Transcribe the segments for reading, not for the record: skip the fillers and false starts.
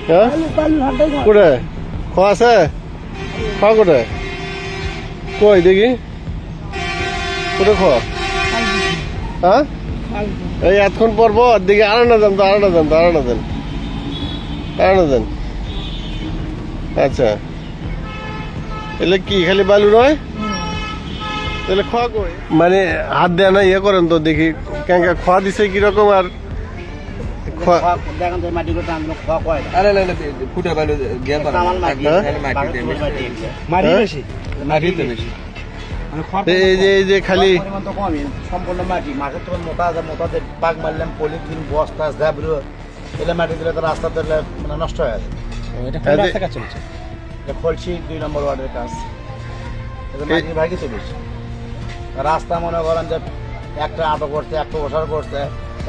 হ্যাঁ কোটে খোয়া আছে খোয়া কোটে কই দেখি কোটে খোয়া হ্যাঁ এই এতক্ষণ পর্ব দেখি আড়ানা দেন তো আড়ানা দেন তো আড়ানা দেন আড়ানা দেন আচ্ছা এলে কি খালি বালু নয় তাহলে খোয়া কই মানে হাত দেয় না ইয়ে করেন তো দেখি কেন খোয়া দিছে কিরকম আর এই যে খালি সম্পূর্ণ মাটি মাঠের তখন মোটা মোটা পাক মারলাম পলিথিন বস্তা ঝাবড়ু এলে মাটি দিলে তো রাস্তা দিলে মানে নষ্ট হয়ে যাবে খলসি 2 নম্বর ওয়ার্ডের কাজ মাটির ভাগই চলেছে রাস্তা মনে করেন যে একটা আটো করছে একটা ওঠার করছে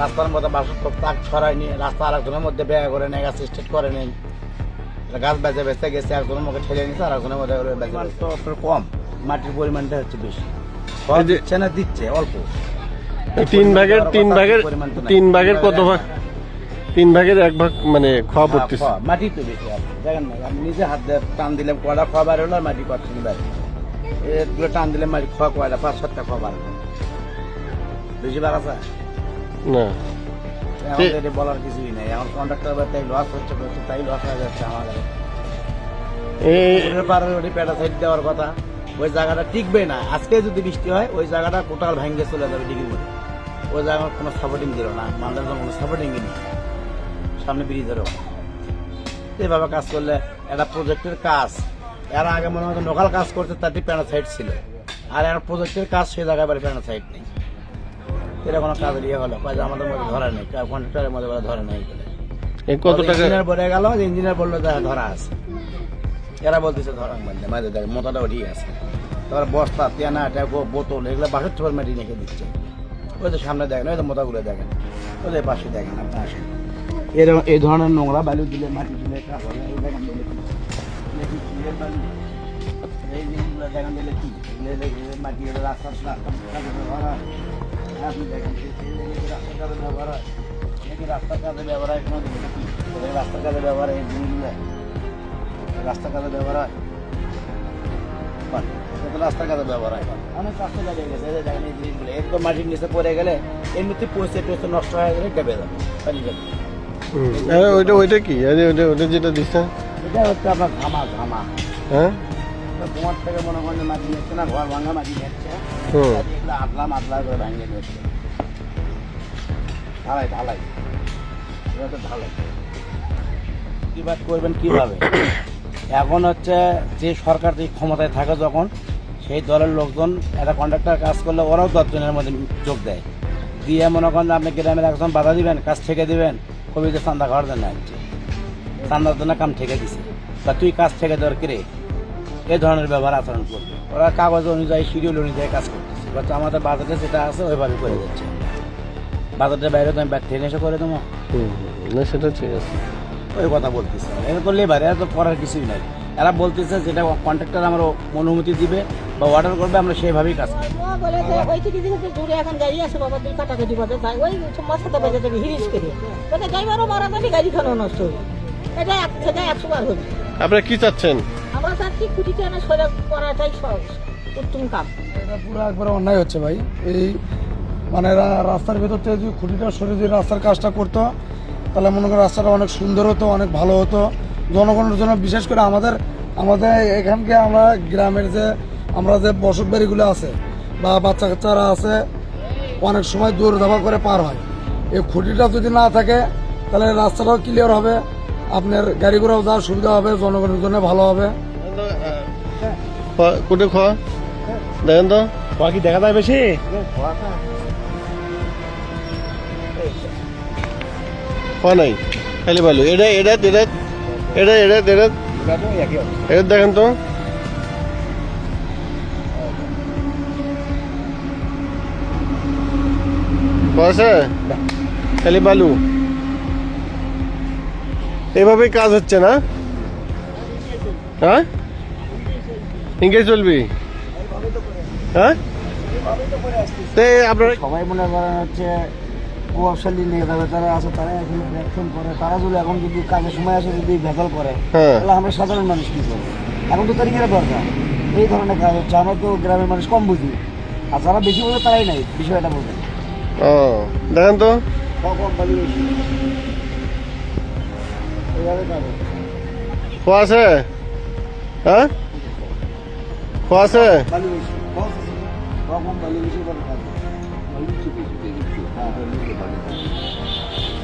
রাস্তার মধ্যে বাসন তাক ছড়ায়নি রাস্তা আরেকজনের মধ্যে ব্যয় করে নেই গাছ স্টেট করে নেই গাছ বেঁচে বেঁচে গেছে একজনের মুখে ঠেলে নিচ্ছে আরেকজনের মধ্যে তো কম মাটির পরিমাণটা হচ্ছে বেশি দিচ্ছে না দিচ্ছে অল্প 3 ভাগের কত ভাগ 3 ভাগের 1 ভাগ মানে খাওয়া পড়তেছে মাটি তো বেশি দেখেন না আমি নিজে হাত দিয়ে টান দিলে কয়টা খাওয়া বার হলো আর মাটি পাচ্ছি বাইরে এগুলো টান দিলে মাটি খাওয়া কয়টা 5-7টা খাওয়া বার হলো বেশি বার আছে না আমাদের বলার কিছুই নেই আমার কন্ট্রাক্টর তাই লস হচ্ছে তাই লস হয়ে যাচ্ছে আমাদের ওই পেটা সাইড দেওয়ার কথা ওই জায়গাটা টিকবে না আজকে যদি বৃষ্টি হয় ওই জায়গাটা টোটাল ভেঙে চলে যাবে ডিগ্রির মধ্যে ওই জায়গার কোনো সাপোর্টিং দিল না মানুষের কোনো সাপোর্টিং নেই সামনে ব্রিজেরও এইভাবে কাজ করলে একটা প্রজেক্টের কাজ এর আগে মনে হতো লোকাল কাজ করতে তারটি প্যারাসাইট ছিল আর একটা প্রজেক্টের কাজ সেই জায়গায় বাড়ি প্যারাসাইট নেই এটা কোনো কাজের ইয়ে হলো কাজ আমাদের মধ্যে ধরা নেই কন্ট্রাক্টরের মধ্যে ধরা নেই কত টাকা ইঞ্জিনিয়ার বলে গেল ইঞ্জিনিয়ার বললো ধরা আছে এরা বলতেছে ধরা মাঝে মাঝে দেখে মোটাটা উঠিয়ে আছে তারপরে বস্তা তেনা ট্যাগো বোতল এগুলো বাসের ছোট মেটি রেখে দিচ্ছে ওই তো সামনে দেখেন ওই তো মোটাগুলো দেখেন ওদের পাশে দেখেন আপনি আসেন এরকম এই ধরনের নোংরা বালু দিলে মাটি দিলে কাজ হবে এই দেখেন দিলে এই জিনিসগুলো দেখেন দিলে কি মাটি রাস্তা আপনি দেখেন রাস্তার কাজে ব্যবহার হয় রাস্তার কাজে ব্যবহার হয় কোনো রাস্তার কাজে ব্যবহার হয় এই জিনিসগুলো রাস্তার কাজে ব্যবহার হয় রাস্তার কাজে ব্যবহার হয় অনেক রাস্তা দাঁড়িয়ে গেছে দেখেন এই জিনিসগুলো একদম মাটির নিচে পড়ে গেলে এমনিতে পয়সা টয়সা নষ্ট হয়ে গেলে ডেবে যাবে পানি যাবে ওইটা কি ওইটা যেটা দিচ্ছে এটা হচ্ছে আপনার ঘামা হ্যাঁ তোমার থেকে মনে করেন মাটি নিচ্ছে না ঘর ভাঙা মাটি নিচ্ছে এগুলো আটলা করে ভাঙিয়ে নিচ্ছে ঢালাই এটা তো ঢালাই প্রতিবাদ করবেন কিভাবে এখন হচ্ছে যে সরকার যে ক্ষমতায় থাকে যখন সেই দলের লোকজন একটা কন্ট্রাক্টর কাজ করলে ওরাও 10 জনের মধ্যে যোগ দেয় দিয়ে মনে করেন আপনি গ্রামের একজন বাধা দিবেন কাজ ঠেকে দিবেন কবি যে চান্দা খাওয়ার জন্য আসছে চান্দার জন্য কাম ঠেকে দিছে বা তুই কাজ ঠেকে দেওয়ার কিরে এই ধরনের ব্যবহার আচরণ করবে ওরা কাগজ অনুযায়ী শিডিউল অনুযায়ী কাজ করতেছে বাট আমাদের বাজেটে যেটা আছে ওইভাবে করে দিচ্ছে বাজেটের বাইরে তো আমি ট্রেনে এসে করে দেবো না সেটা ঠিক আছে ওই কথা বলতেছে এটা তো লেবার এরা তো করার কিছুই নাই এরা বলতেছে যেটা কন্ট্রাক্টর আমার অনুমতি দিবে বা অর্ডার করবে আমরা সেইভাবেই কাজ করব ওই থেকে দূরে এখন গাড়ি আছে বাবা 2 কাটাকাটি বাজে তাই ওই মাথাটা বেজে থেকে হিরিস করে ওটা ড্রাইভারও মারা যাবে গাড়িখানও নষ্ট হবে এটা 100 বার হচ্ছে আপনারা কি চাচ্ছেন আমরা চাচ্ছি খুঁটিতে এনে সরে করাটাই সহজ উত্তম কাম এটা পুরো একবার অন্যায় হচ্ছে ভাই এই মানে রাস্তার ভেতর থেকে যদি খুঁটিটা সরে দিয়ে রাস্তার কাজটা করতো তাহলে মনে করেন রাস্তাটা অনেক সুন্দর হতো অনেক ভালো হতো জনগণের জন্য বিশেষ করে আমাদের এখানকে আমরা গ্রামের যে আমরা যে বসত বাড়িগুলো আছে বা বাচ্চা কাচ্চারা আছে অনেক সময় দৌড় ধাপা করে পার হয় এই খুঁটিটা যদি না থাকে তাহলে রাস্তাটাও ক্লিয়ার হবে আপনার গাড়ি ঘোড়াও যাওয়ার সুবিধা হবে জনগণের জন্য ভালো হবে কোটে খাওয়া দেখেন তো খোয়া কি দেখা যায় বেশি খাওয়া নাই খালি ভালো এটা দেখেন তো আছে খালি বালু এভাবেই কাজ হচ্ছে না হ্যাঁ ইংরেজ চলবি হ্যাঁ আপনারা সবাই মনে করেন হচ্ছে প্রভাবশালী নেতা যারা আছে তারা এখন অ্যাকশন করে, তারা যদি এখন যদি কাজের সময় আসে যদি ভেজাল করে হ্যাঁ। তাহলে আমরা সাধারণ মানুষ কী করবো? এখন তো তারিখের দরকার, এই ধরনের কাজ হচ্ছে। আমরা তো গ্রামের মানুষ কম বুঝি, আর যারা বেশি বোঝে তারাই নাই বিষয়টা বোঝে। ও দেখেন তো কম বালি বেশি এইভাবে কাজ হচ্ছে। খোয়া আছে? হ্যাঁ খোয়া আছে? বালি বেশি কম বালি বেশি করে কাজ হচ্ছে।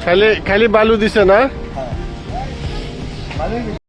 খালি খালি বালু দিছে না? বালি বেশি।